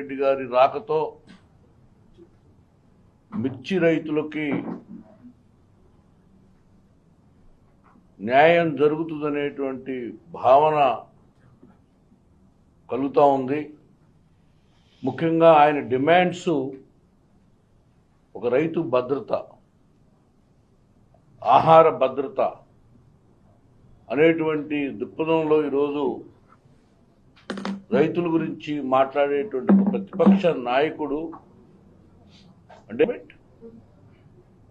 రెడ్డి గారి రాకతో మిర్చి రైతులకి న్యాయం జరుగుతుందనేటువంటి భావన కలుగుతూ ఉంది. ముఖ్యంగా ఆయన డిమాండ్స్ ఒక రైతు భద్రత, ఆహార భద్రత అనేటువంటి దృక్పథంలో ఈరోజు రైతుల గురించి మాట్లాడేటువంటి ఒక ప్రతిపక్ష నాయకుడు అంటే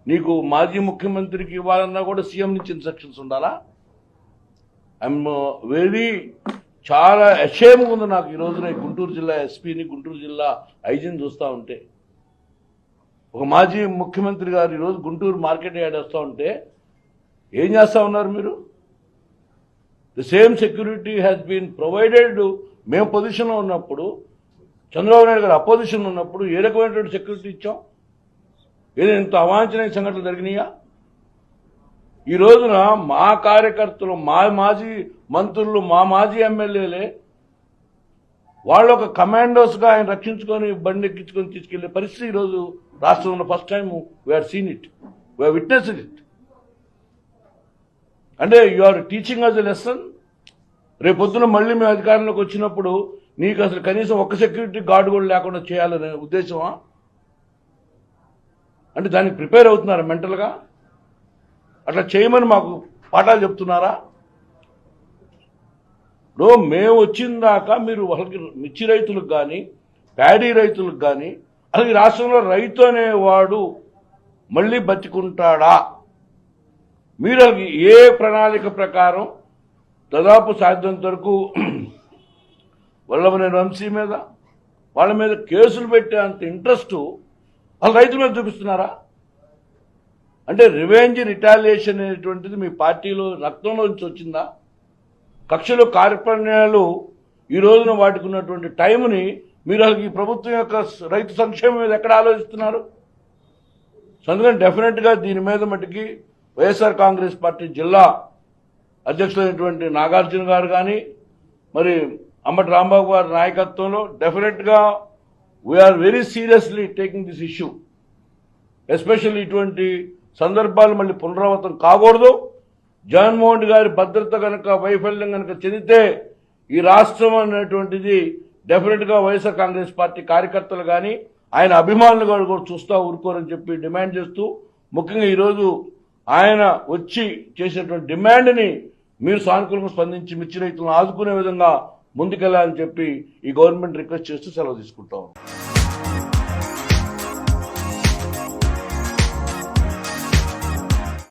నీకు మాజీ ముఖ్యమంత్రికి ఇవ్వాలన్నా కూడా సీఎం నుంచి ఇన్స్ట్రక్షన్స్ ఉండాలా? ఐఎమ్ వెరీ చాలా అషేమ్గా ఉంది నాకు ఈ రోజున గుంటూరు జిల్లా ఎస్పీని, గుంటూరు జిల్లా ఐజీని చూస్తూ ఉంటే. ఒక మాజీ ముఖ్యమంత్రి గారు ఈరోజు గుంటూరు మార్కెట్ యార్డ్ వస్తూ ఉంటే ఏం చేస్తూ ఉన్నారు మీరు? The same security has been provided. మేము పొజిషన్లో ఉన్నప్పుడు, చంద్రబాబు నాయుడు గారు అపోజిషన్ ఉన్నప్పుడు ఏ రకమైనటువంటి సెక్యూరిటీ ఇచ్చాం? ఏదో ఇంత అవాంఛనీయ సంఘటనలు జరిగినాయా? ఈ రోజున మా కార్యకర్తలు, మా మాజీ మంత్రులు, మా మాజీ ఎమ్మెల్యేలే వాళ్ళు ఒక కమాండోస్గా ఆయన రక్షించుకొని బండి ఎక్కించుకొని తీసుకెళ్లే పరిస్థితి ఈరోజు రాష్ట్రంలో first time we have seen it, we have witnessed it. అంటే you are teaching us a lesson. రేపొద్దున మళ్ళీ మేము అధికారంలోకి వచ్చినప్పుడు నీకు అసలు కనీసం ఒక్క సెక్యూరిటీ గార్డు కూడా లేకుండా చేయాలనే ఉద్దేశమా? అంటే దానికి ప్రిపేర్ అవుతున్నారా మెంటల్గా? అట్లా చేయమని మాకు పాఠాలు చెప్తున్నారా? మేము వచ్చిన దాకా మీరు వాళ్ళకి మిర్చి రైతులకు కానీ, ప్యాడీ రైతులకు కానీ, అలాగే రాష్ట్రంలో రైతు అనేవాడు మళ్ళీ బతికుంటాడా? మీరు ఏ ప్రణాళిక ప్రకారం దాదాపు సాధ్యంత వరకు వల్లభనేని వంశీ మీద, వాళ్ళ మీద కేసులు పెట్టే అంత ఇంట్రెస్ట్ వాళ్ళు రైతుల మీద చూపిస్తున్నారా? అంటే రివెంజ్, రిటాలియేషన్ అనేటువంటిది మీ పార్టీలో రక్తంలో నుంచి వచ్చిందా? కక్షలు, కార్యక్రమాలు ఈ రోజున వాటికి ఉన్నటువంటి టైంని మీరు అసలు ఈ ప్రభుత్వం యొక్క రైతు సంక్షేమం మీద ఎక్కడ ఆలోచిస్తున్నారు? అందుకని డెఫినెట్గా దీని మీద మటుకి వైఎస్ఆర్ కాంగ్రెస్ పార్టీ జిల్లా అధ్యక్షులైనటువంటి నాగార్జున గారు కానీ, మరి అంబటి రాంబాబు గారి నాయకత్వంలో డెఫినెట్గా we are very seriously taking this issue. Especially ఇటువంటి సందర్భాలు మళ్ళీ పునరావృతం కాకూడదు. జగన్మోహన్ రెడ్డి గారి భద్రత కనుక వైఫల్యం కనుక చెందితే ఈ రాష్ట్రం అనేటువంటిది డెఫినెట్గా వైఎస్ఆర్ కాంగ్రెస్ పార్టీ కార్యకర్తలు కానీ, ఆయన అభిమానులు కూడా చూస్తూ ఊరుకోరని చెప్పి డిమాండ్ చేస్తూ, ముఖ్యంగా ఈరోజు ఆయన వచ్చి చేసినటువంటి డిమాండ్ని మీరు సానుకూలంగా స్పందించి మిర్చి రైతులను ఆదుకునే విధంగా ముందుకెళ్లాలని చెప్పి ఈ గవర్నమెంట్ రిక్వెస్ట్ చేస్తూ సెలవు తీసుకుంటాం.